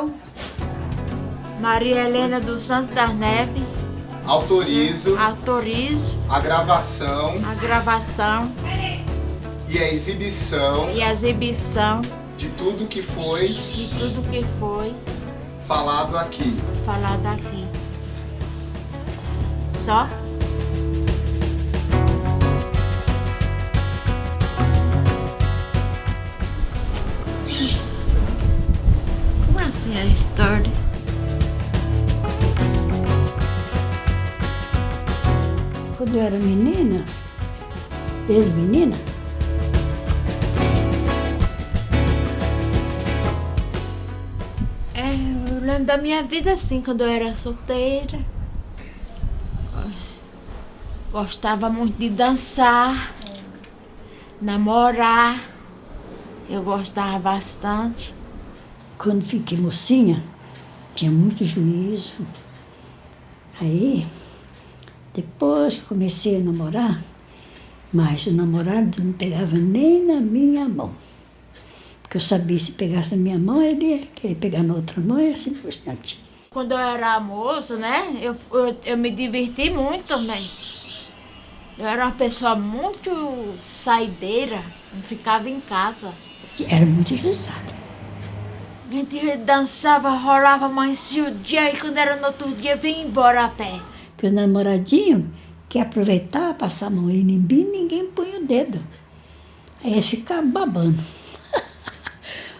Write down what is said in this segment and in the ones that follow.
Eu, Maria Helena dos Santos das Neves, Autorizo a gravação e a exibição de tudo que foi falado aqui. Só? Como assim a história? Quando eu era menina, desde menina, Eu lembro da minha vida assim, quando eu era solteira. Gostava muito de dançar, namorar. Eu gostava bastante. quando fiquei mocinha, tinha muito juízo. Aí, depois que comecei a namorar, mas o namorado não pegava nem na minha mão. Porque eu sabia, se pegasse na minha mão, ele ia querer pegar na outra mão e assim por diante. Quando eu era moça, né, eu me diverti muito também. Eu era uma pessoa muito saideira, não ficava em casa. Era muito juizada. A gente dançava, rolava, amanhecia o dia e quando era no outro dia, vinha embora a pé. Porque os namoradinhos quer aproveitar, passar a mão em mim, ninguém põe o dedo. Aí eles ficavam babando.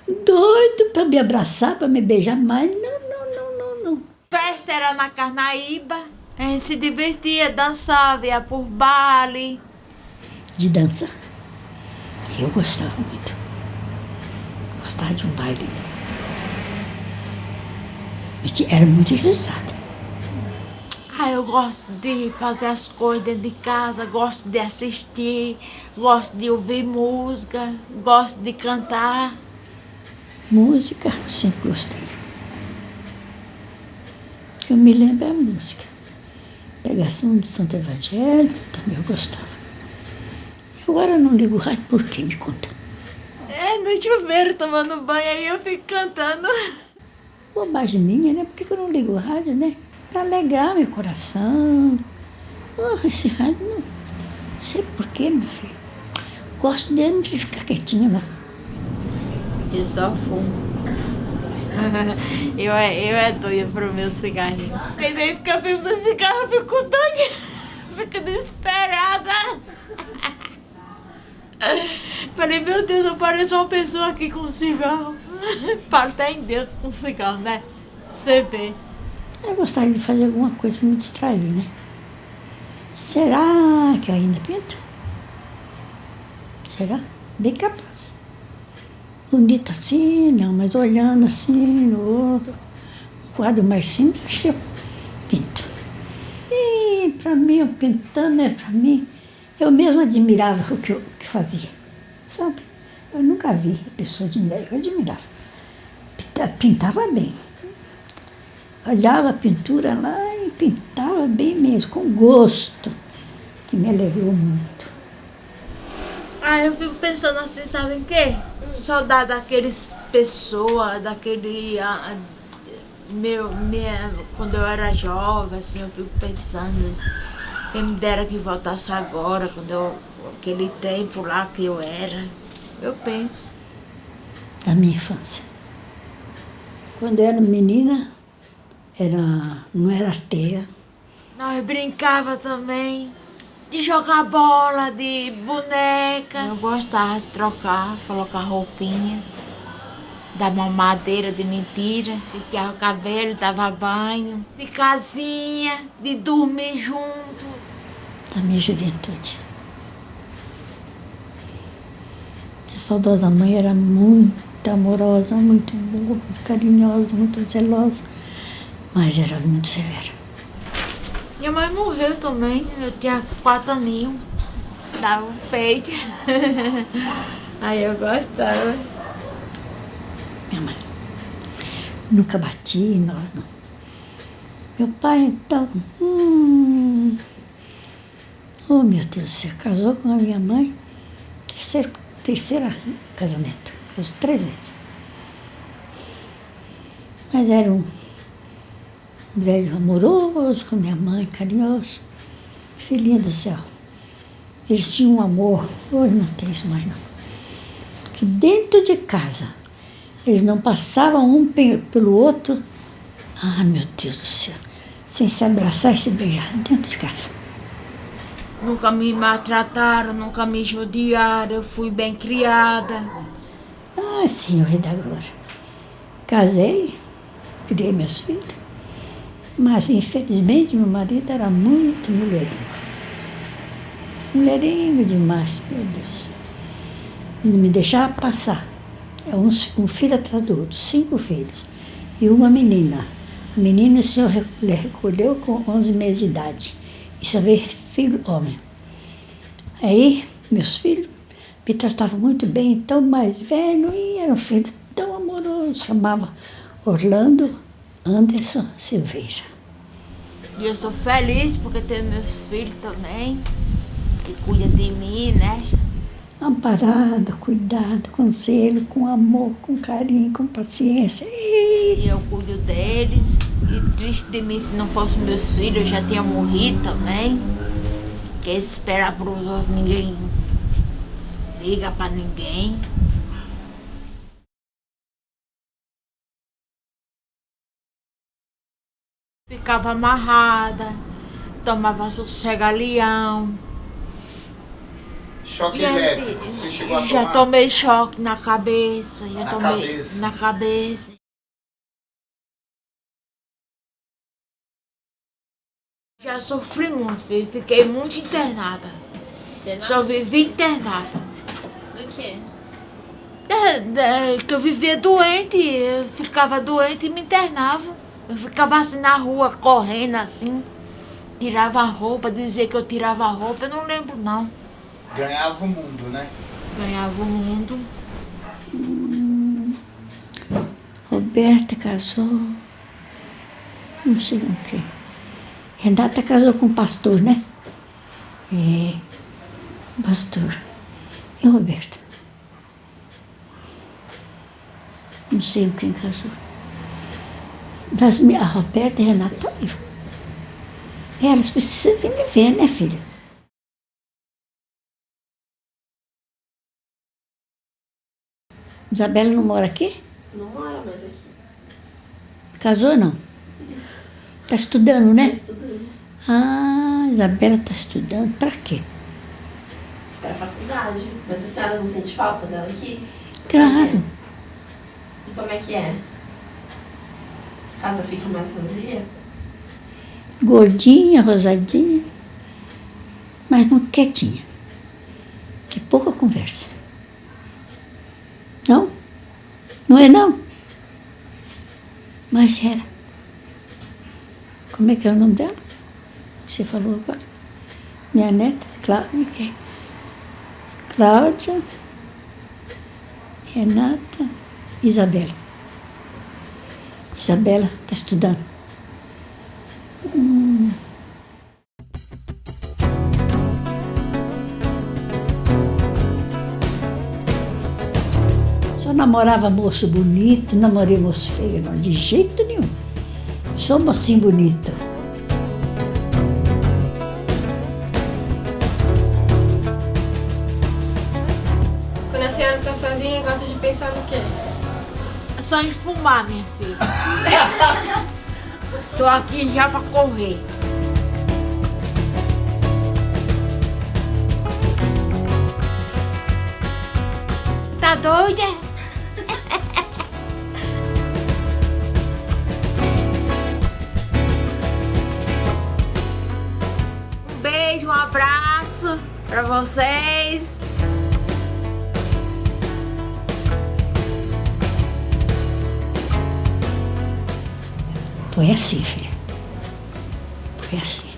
Doido para me abraçar, para me beijar, mas não. Festa era na Carnaíba, a gente se divertia, dançava, ia por baile. De dançar. Eu gostava muito. Gostava de um baile. Era muito juizada. Eu gosto de fazer as coisas dentro de casa, gosto de assistir, gosto de ouvir música, gosto de cantar. Música, sempre gostei. O que eu me lembro é a música. Pegasse um do Santo Evangelho, também eu gostava. E agora eu não ligo o rádio, por quê? Me conta. No chuveiro, tomando banho, aí eu fico cantando. Bobagem minha, né? Por que eu não ligo o rádio, né? Para alegrar meu coração. Esse rádio não sei por quê, meu filho. Gosto dele de ficar quietinho lá. Eu só fumo. eu é doida pro meu cigarrinho. Tem vez que eu fico sem cigarro, eu fico doida. Fico desesperada. Falei, meu Deus, eu pareço uma pessoa aqui com cigarro. Falo até em Deus com cigarro, né? Você vê. Eu gostaria de fazer alguma coisa para me distrair, né? Será que eu ainda pinto? Será? Bem capaz. Bonito assim, não, mas olhando assim no outro. Um quadro mais simples, acho que eu pinto. E para mim, eu pintando, né? Para mim, eu mesma admirava o que eu fazia, sabe? Eu nunca vi pessoa admirar, eu admirava. Pintava bem. Olhava a pintura lá e pintava bem mesmo, com gosto, que me alegrou muito. Eu fico pensando assim, sabe em quê? Saudade daqueles pessoas, daquele... quando eu era jovem, assim, eu fico pensando... Quem me dera que voltasse agora, aquele tempo lá que eu era. Eu penso. Da minha infância. Quando eu era menina, não era arteira. Nós brincava também de jogar bola, de boneca. Eu gostava de trocar, colocar roupinha, dar mamadeira de mentira, pentear o cabelo, dava banho, de casinha, de dormir junto. Da minha juventude. A saudade da mãe era muito amorosa, muito boa, muito carinhosa, muito zelosa, mas era muito severa. Minha mãe morreu também, eu tinha 4 aninhos, dava um peito. Aí eu gostava. Minha mãe nunca bati em nós, não. Meu pai, então, oh meu Deus do céu, casou com a minha mãe, terceira casamento, casou 3 vezes. Mas era um velho amoroso com minha mãe, carinhoso. Filhinha do céu. Eles tinham um amor, hoje não tem isso mais não. Que dentro de casa, eles não passavam um pelo outro. Ah, meu Deus do céu. Sem se abraçar e se beijar dentro de casa. Nunca me maltrataram, nunca me judiaram, eu fui bem criada. Ah, Senhor da Glória. Casei, criei meus filhos. Mas, infelizmente, meu marido era muito mulherengo. Mulherengo demais, meu Deus. Não me deixava passar. É um filho atrás do outro, 5 filhos. E uma menina. A menina o senhor recolheu com 11 meses de idade. E só veio filho homem. Aí, meus filhos me tratavam muito bem, tão mais velho, e era um filho tão amoroso. Chamava Orlando Anderson Silveira. E eu estou feliz porque tenho meus filhos também, que cuidam de mim, né? Amparado, cuidado, com zelo, com amor, com carinho, com paciência. E eu cuido deles. E triste de mim se não fossem meus filhos, eu já tinha morrido também. Porque esperar para os outros, ninguém liga para ninguém. Ficava amarrada, tomava sossega-leão. Choque elétrico, você chegou a tomar? Já tomei choque na cabeça. Cabeça? Na cabeça. Já sofri muito, filho. Fiquei muito internada. Só vivi internada. Do quê? Que eu vivia doente, eu ficava doente e me internava. Eu ficava assim na rua, correndo assim, tirava a roupa, dizia que eu tirava a roupa, eu não lembro não. Ganhava o mundo, né? Ganhava o mundo. Roberta casou, não sei com quem. Renata casou com um pastor, né? É, pastor. E Roberta? Não sei com quem casou. Mas a Roberta e a Renata estão vivas. Elas precisam vir me ver, né, filha? Isabela não mora aqui? Não mora mais aqui. Casou ou não? Está estudando, né? Tô estudando. Ah, Isabela está estudando. Para quê? Pra faculdade. Mas a senhora não sente falta dela aqui? Claro. E como é que é? A casa fica mais vazia? Gordinha, rosadinha, mas muito quietinha. E pouca conversa. Não? Não é não? Mas era. Como é que é o nome dela? Você falou agora? Minha neta, Cláudia, Renata, Isabela. Isabela está estudando. Só namorava moço bonito, namorei moço feio, não, de jeito nenhum. Sou mocinho bonito. Quando a senhora tá sozinha, gosta de pensar no quê? Só em fumar, minha filha. Tô aqui já pra correr. Tá doida? Um beijo, um abraço pra vocês. Foi assim, filha. Foi assim.